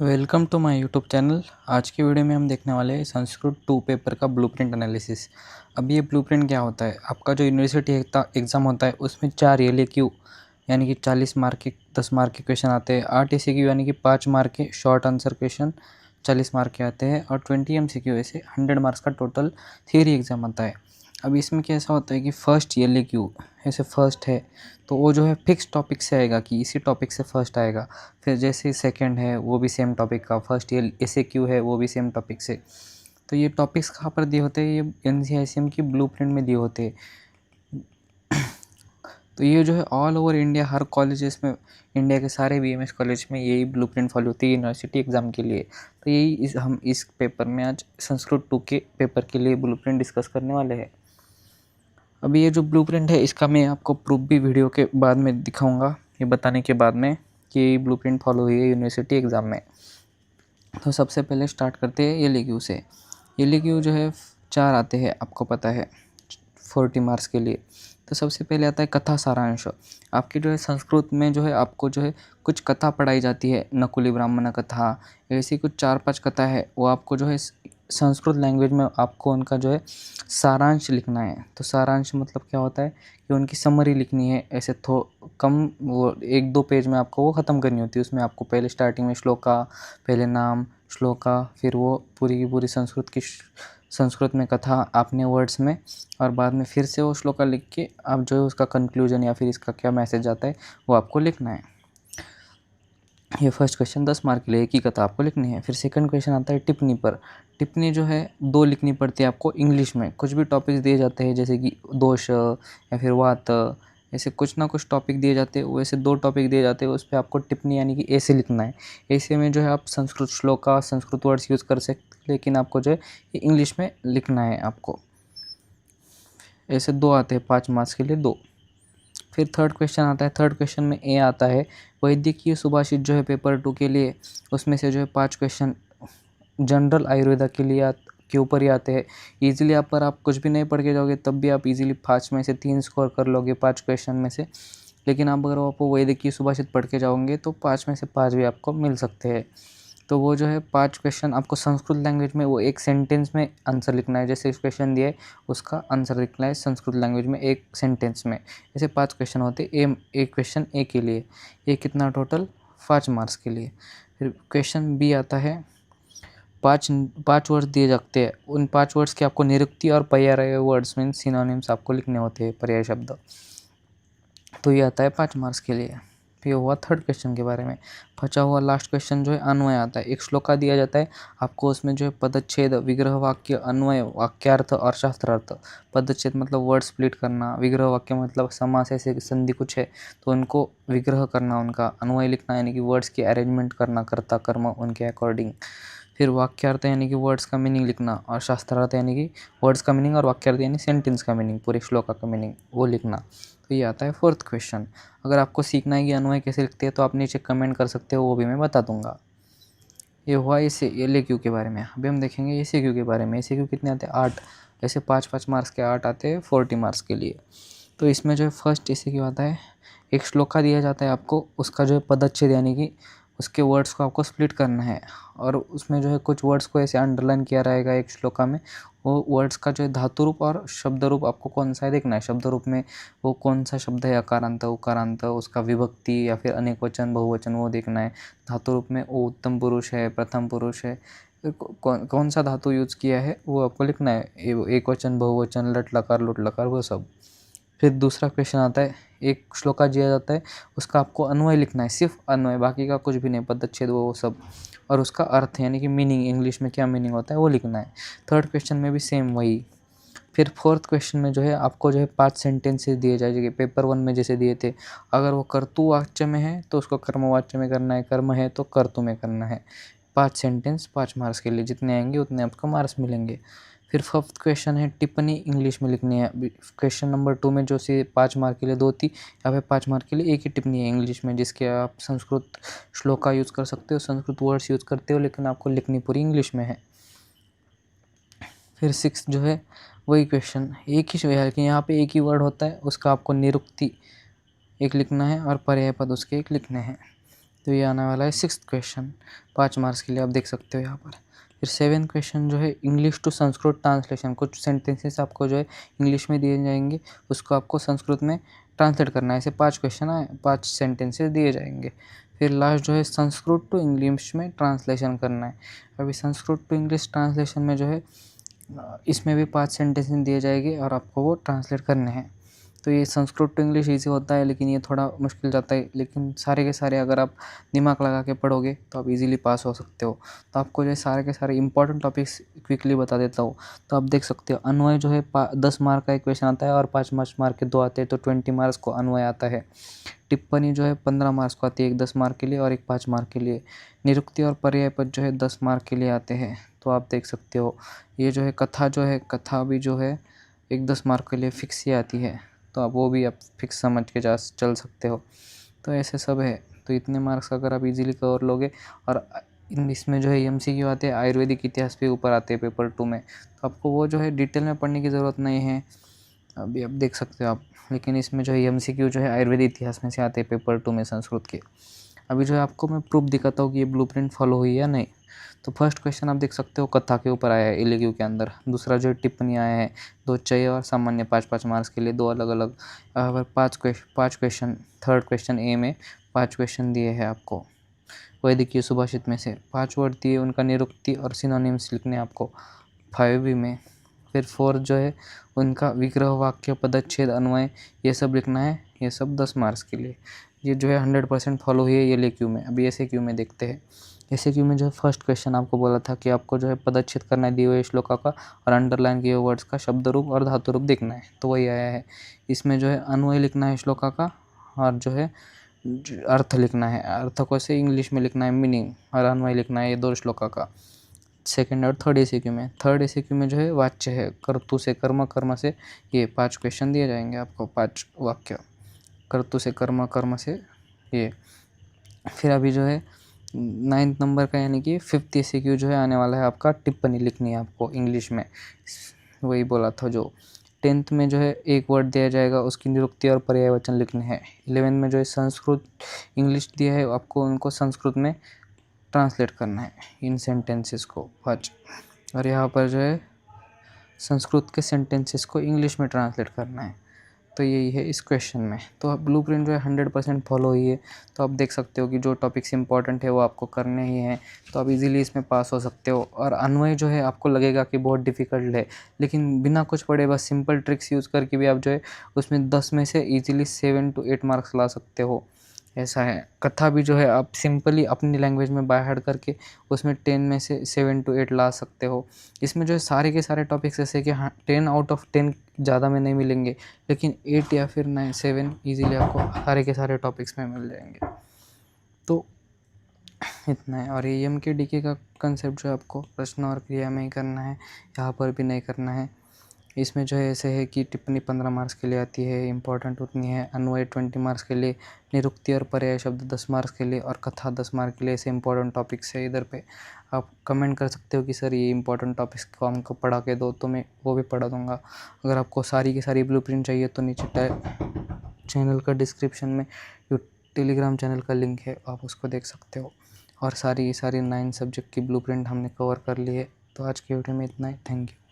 Welcome to my YouTube channel. आज की video में हम देखने वाले हैं संस्कृत 2 पेपर का ब्लूप्रिंट एनालिसिस। अब ये ब्लूप्रिंट क्या होता है? आपका जो यूनिवर्सिटी एग्ज़ाम होता है उसमें 4 एलएक्यू यानी कि 40 मार्क के 10 मार्क के क्वेश्चन आते हैं, 8 एमसीक्यू यानी कि 5 मार्क के शॉर्ट आंसर क्वेश्चन 40 मार्क के आते हैं और 20 एमसीक्यू ऐसे 100 मार्क्स का टोटल थियरी एग्ज़ाम आता है। अब इसमें कैसा होता है कि फर्स्ट एलएक्यू ऐसे फर्स्ट है तो वो जो है फिक्स टॉपिक से आएगा कि इसी टॉपिक से फर्स्ट आएगा। फिर जैसे सेकंड है वो भी सेम टॉपिक का, फर्स्ट ये एसएक्यू है वो भी सेम टॉपिक से। तो ये टॉपिक्स कहाँ पर दिए होते हैं? ये एनसीआईसीएम की ब्लूप्रिंट में दिए होते हैं। तो ये जो है ऑल ओवर इंडिया हर कॉलेजेस में, इंडिया के सारे बीएमएस कॉलेज में यही ब्लूप्रिंट फॉलो होती है यूनिवर्सिटी एग्ज़ाम के लिए। तो यही हम इस पेपर में आज संस्कृत 2 के पेपर के लिए ब्लूप्रिंट डिस्कस करने वाले हैं। अभी ये जो ब्लूप्रिंट है इसका मैं आपको प्रूफ भी वीडियो के बाद में दिखाऊंगा, ये बताने के बाद में कि ब्लूप्रिंट फॉलो हुई है यूनिवर्सिटी एग्ज़ाम में। तो सबसे पहले स्टार्ट करते हैं एलएक्यू से। एलएक्यू जो है 4 आते हैं, आपको पता है 40 मार्क्स के लिए। तो सबसे पहले आता है कथा सारांश। आपकी जो है संस्कृत में जो है आपको जो है कुछ कथा पढ़ाई जाती है, नकुली ब्राह्मण कथा, ऐसी कुछ 4-5 कथा है, वो आपको जो है संस्कृत लैंग्वेज में आपको उनका जो है सारांश लिखना है। तो सारांश मतलब क्या होता है कि उनकी समरी लिखनी है, ऐसे कम वो 1-2 पेज में आपको वो ख़त्म करनी होती है। उसमें आपको पहले स्टार्टिंग में श्लोका, पहले नाम श्लोका, फिर वो पूरी की पूरी संस्कृत में कथा आपने वर्ड्स में, और बाद में फिर से वो श्लोका लिख के आप जो है उसका कंक्लूजन या फिर इसका क्या मैसेज आता है वो आपको लिखना है। ये फर्स्ट क्वेश्चन 10 मार्क के लिए, एक ही कथा आपको लिखनी है। फिर सेकंड क्वेश्चन आता है टिप्पणी पर। टिप्पणी जो है 2 लिखनी पड़ती है आपको इंग्लिश में। कुछ भी टॉपिक्स दिए जाते हैं जैसे कि दोष या फिर वात, ऐसे कुछ ना कुछ टॉपिक दिए जाते हैं, वैसे 2 टॉपिक दिए जाते हैं, उस पर आपको टिप्पणी यानी कि ऐसे लिखना है। ऐसे में जो है आप संस्कृत श्लोका, संस्कृत वर्ड्स यूज़ कर सकते, लेकिन आपको जो है ये इंग्लिश में लिखना है आपको। ऐसे 2 आते हैं 5 मार्क्स के लिए 2। फिर थर्ड क्वेश्चन आता है, थर्ड क्वेश्चन में ए आता है वैद्यकीय सुभाषित जो है पेपर 2 के लिए, उसमें से जो है 5 क्वेश्चन जनरल आयुर्वेदा के लिए के ऊपर ही आते हैं। ईजिली आप पर आप कुछ भी नहीं पढ़ के जाओगे तब भी आप इजीली 5 में से 3 स्कोर कर लोगे 5 क्वेश्चन में से। लेकिन आप अगर आप वैद्यकीय सुभाषित पढ़ के जाओगे तो 5 में से 5 भी आपको मिल सकते हैं। तो वो जो है 5 क्वेश्चन आपको संस्कृत लैंग्वेज में वो एक सेंटेंस में आंसर लिखना है। जैसे इस क्वेश्चन दिया है उसका आंसर लिखना है संस्कृत लैंग्वेज में एक सेंटेंस में। ऐसे 5 क्वेश्चन होते हैं, एक क्वेश्चन ए के लिए। ये कितना टोटल 5 मार्क्स के लिए। फिर क्वेश्चन बी आता है, 5 वर्ड्स दिए जाते हैं, उन 5 वर्ड्स के आपको निरुक्ति और पर्याय वर्ड्स मीन सिनोनिम्स आपको लिखने होते हैं, पर्याय शब्द। तो ये आता है 5 मार्क्स के लिए। फिर हुआ थर्ड क्वेश्चन के बारे में। बचा हुआ लास्ट क्वेश्चन जो है अन्वय आता है। एक श्लोका दिया जाता है आपको, उसमें जो है पदच्छेद, विग्रह वाक्य, अन्वय, वाक्यार्थ और शास्त्रार्थ। पदच्छेद मतलब वर्ड स्प्लिट करना, विग्रह वाक्य मतलब समास ऐसे संधि कुछ है तो उनको विग्रह करना, उनका अन्वय लिखना यानी कि वर्ड्स की अरेंजमेंट करना, कर्ता कर्म उनके अकॉर्डिंग। फिर वाक्यार्थ यानी कि वर्ड्स का मीनिंग लिखना, और शास्त्रार्थ यानी कि वर्ड्स का मीनिंग, और वाक्यार्थ यानी सेंटेंस का मीनिंग, पूरे श्लोका का मीनिंग वो लिखना। तो ये आता है फोर्थ क्वेश्चन। अगर आपको सीखना है कि अन्वय कैसे लिखते हैं तो आप नीचे कमेंट कर सकते हो, वो भी मैं बता दूंगा। ये हुआ इसे एलएक्यू के बारे में। अभी हम देखेंगे एसएक्यू के बारे में। एसएक्यू कितने आते हैं? 8। ऐसे 5-5 मार्क्स के 8 आते हैं 40 मार्क्स के लिए। तो इसमें जो है फर्स्ट एसएक्यू आता है, एक श्लोका दिया जाता है आपको, उसका जो है पदच्छेद यानी कि उसके वर्ड्स को आपको स्प्लिट करना है, और उसमें जो है कुछ वर्ड्स को ऐसे अंडरलाइन किया रहेगा एक श्लोका में। वो वर्ड्स का जो है धातु रूप और शब्द रूप आपको कौन सा है देखना है। शब्द रूप में वो कौन सा शब्द है, अकारांत, उकारांत, उसका विभक्ति या फिर अनेक वचन, बहुवचन, वो देखना है। धातु रूप में वो उत्तम पुरुष है, प्रथम पुरुष है, कौन सा धातु यूज़ किया है वो आपको लिखना है। एक वचन, बहुवचन, लट लकार, लुट लकार, वो सब। फिर दूसरा क्वेश्चन आता है, एक श्लोका दिया जाता है, उसका आपको अन्वय लिखना है, सिर्फ अन्वय, बाकी का कुछ भी नहीं, पदच्छेद वो सब, और उसका अर्थ यानी कि मीनिंग, इंग्लिश में क्या मीनिंग होता है वो लिखना है। थर्ड क्वेश्चन में भी सेम वही। फिर फोर्थ क्वेश्चन में जो है आपको जो है 5 सेंटेंसेस दिए जाएंगे पेपर 1 में जैसे दिए थे। अगर वो कर्तुवाच्य में है तो उसको कर्मवाच्य में करना है, कर्म है तो कर्तु में करना है। 5 सेंटेंस 5 मार्क्स के लिए, जितने आएंगे उतने आपको मार्क्स मिलेंगे। फिर फिफ्थ क्वेश्चन है टिप्पणी इंग्लिश में लिखनी है। क्वेश्चन नंबर 2 में जो से 5 मार्क के लिए 2 थी, यहाँ पे 5 मार्क के लिए एक ही टिप्पणी है इंग्लिश में, जिसके आप संस्कृत श्लोका यूज़ कर सकते हो, संस्कृत वर्ड्स यूज़ करते हो, लेकिन आपको लिखनी पूरी इंग्लिश में है। फिर 6 जो है वही क्वेश्चन, एक ही है कि यहाँ पे एक ही वर्ड होता है, उसका आपको निरुक्ति एक लिखना है और पर्याय पद उसके एक लिखने हैं। तो ये आने वाला है 6th क्वेश्चन 5 मार्क्स के लिए, आप देख सकते हो यहाँ पर। फिर 7th क्वेश्चन जो है इंग्लिश टू संस्कृत ट्रांसलेशन, कुछ सेंटेंसेस आपको जो है इंग्लिश में दिए जाएंगे, उसको आपको संस्कृत में ट्रांसलेट करना है। ऐसे 5 क्वेश्चन है, 5 सेंटेंसेस दिए जाएंगे। फिर लास्ट जो है संस्कृत टू इंग्लिश में ट्रांसलेशन करना है। अभी संस्कृत टू इंग्लिश ट्रांसलेशन में जो है इसमें भी 5 सेंटेंसेस दिए जाएंगे और आपको वो ट्रांसलेट करने हैं। तो ये संस्कृत टू इंग्लिश ईजी होता है, लेकिन ये थोड़ा मुश्किल जाता है, लेकिन सारे के सारे अगर आप दिमाग लगा के पढ़ोगे तो आप इजीली पास हो सकते हो। तो आपको जो है सारे के सारे इंपॉर्टेंट टॉपिक्स क्विकली बता देता हूँ। तो आप देख सकते हो अन्वय जो है 10 मार्क का एक क्वेश्चन आता है और 5 मार्क के 2 आते हैं, तो 20 मार्क्स को अन्वय आता है। टिप्पणी जो है 15 मार्क्स को आती है, एक 10 मार्क के लिए और एक 5 मार्क के लिए। निरुक्ति और पर्यायपद जो है 10 मार्क के लिए आते हैं। तो आप देख सकते हो ये जो है कथा भी जो है एक 10 मार्क के लिए फिक्स ही आती है, तो आप वो भी आप फिक्स समझ के चल सकते हो। तो ऐसे सब है। तो इतने मार्क्स अगर आप इजीली कवर लोगे, और इसमें जो है एमसीक्यू आते हैं, आयुर्वेदिक इतिहास पे ऊपर आते हैं पेपर 2 में, तो आपको वो जो है डिटेल में पढ़ने की ज़रूरत नहीं है, अभी आप देख सकते हो आप। लेकिन इसमें जो है एमसीक्यू जो है आयुर्वेदिक इतिहास में से आते हैं पेपर 2 में संस्कृत के। अभी जो है आपको मैं प्रूफ दिखाता हूँ कि ये ब्लूप्रिंट फॉलो हुई या नहीं। तो फर्स्ट क्वेश्चन आप देख सकते हो कथा के ऊपर आया है एलक्यू के अंदर। दूसरा जो है टिप्पणी आया है, 2 चाहिए और सामान्य 5-5 मार्क्स के लिए 2 अलग अलग। अगर 5 क्वेश्चन, थर्ड क्वेश्चन ए में 5 क्वेश्चन दिए हैं आपको वैदिकीय सुभाषित में से, 5 वर्ड दिए, उनका निरुक्ति और सिनोनिम्स लिखने आपको 5B में। फिर 4 जो है उनका विग्रह, वाक्य, पदच्छेद, अन्वय, ये सब लिखना है, ये सब 10 मार्क्स के लिए। ये जो है 100% फॉलो हुई है एलक्यू में। अभी एसएक्यू में देखते हैं। एसएक्यू में जो है फर्स्ट क्वेश्चन आपको बोला था कि आपको जो है पदच्छेद करना है दिए हुए श्लोका का, और अंडरलाइन किए हुए वर्ड्स का शब्द रूप और धातु रूप देखना है, तो वही आया है। इसमें जो है अन्वय लिखना है श्लोका का, और जो है अर्थ लिखना है, अर्थ को से इंग्लिश में लिखना है मीनिंग, और अन्वय लिखना है ये 2 श्लोका का। सेकेंड और थर्ड एसएक्यू में, थर्ड एसएक्यू में जो है वाच्य है, कर्तु से कर्म, कर्म से, ये 5 क्वेश्चन दिए जाएंगे आपको, 5 वाक्य, कर्तु से कर्म, कर्म से ये। फिर अभी जो है 9th नंबर का यानी कि 5th एसएक्यू जो है आने वाला है आपका, टिप्पणी लिखनी है आपको इंग्लिश में, वही बोला था जो। 10th में जो है एक वर्ड दिया जाएगा, उसकी निरुक्ति और पर्यायवाचन लिखने हैं। 11th में जो है संस्कृत इंग्लिश दिया है आपको, उनको संस्कृत में ट्रांसलेट करना है इन सेंटेंसेस को 5, और यहाँ पर जो है संस्कृत के सेंटेंसेस को इंग्लिश में ट्रांसलेट करना है। तो यही है इस क्वेश्चन में। तो अब ब्लूप्रिंट जो है 100% फॉलो हुई है। तो आप देख सकते हो कि जो टॉपिक्स इंपॉर्टेंट है वो आपको करने ही हैं, तो आप इजीली इसमें पास हो सकते हो। और अन्वय जो है आपको लगेगा कि बहुत डिफ़िकल्ट है, लेकिन बिना कुछ पढ़े बस सिंपल ट्रिक्स यूज़ करके भी आप जो है उसमें 10 में से ईजिली 7 to 8 मार्क्स ला सकते हो, ऐसा है। कथा भी जो है आप सिंपली अपनी लैंग्वेज में बाय हार्ट करके उसमें 10 में से 7 to 8 ला सकते हो। इसमें जो है सारे के सारे टॉपिक्स ऐसे कि हाँ 10 out of 10 ज़्यादा में नहीं मिलेंगे, लेकिन 8 या फिर 9, 7 ईजिली आपको सारे के सारे टॉपिक्स में मिल जाएंगे। तो इतना है। और एम के डीके का कंसेप्ट जो है आपको प्रश्न और क्रिया में ही करना है, यहाँ पर भी नहीं करना है। इसमें जो है ऐसे है कि टिप्पणी 15 मार्क्स के लिए आती है, इंपॉर्टेंट उतनी है। अन्वय 20 मार्क्स के लिए, निरुक्ति और पर्याय शब्द 10 मार्क्स के लिए, और कथा 10 मार्क के लिए। ऐसे इंपॉर्टेंट टॉपिक्स है। इधर पे आप कमेंट कर सकते हो कि सर ये इंपॉर्टेंट टॉपिक्स को हमको पढ़ा के दो, तो मैं वो भी पढ़ा दूँगा। अगर आपको सारी की सारी ब्लूप्रिंट चाहिए तो नीचे चैनल का डिस्क्रिप्शन में टेलीग्राम चैनल का लिंक है, आप उसको देख सकते हो। और सारी 9 सब्जेक्ट की ब्लूप्रिंट हमने कवर कर ली है। तो आज की वीडियो में इतना ही। Thank you.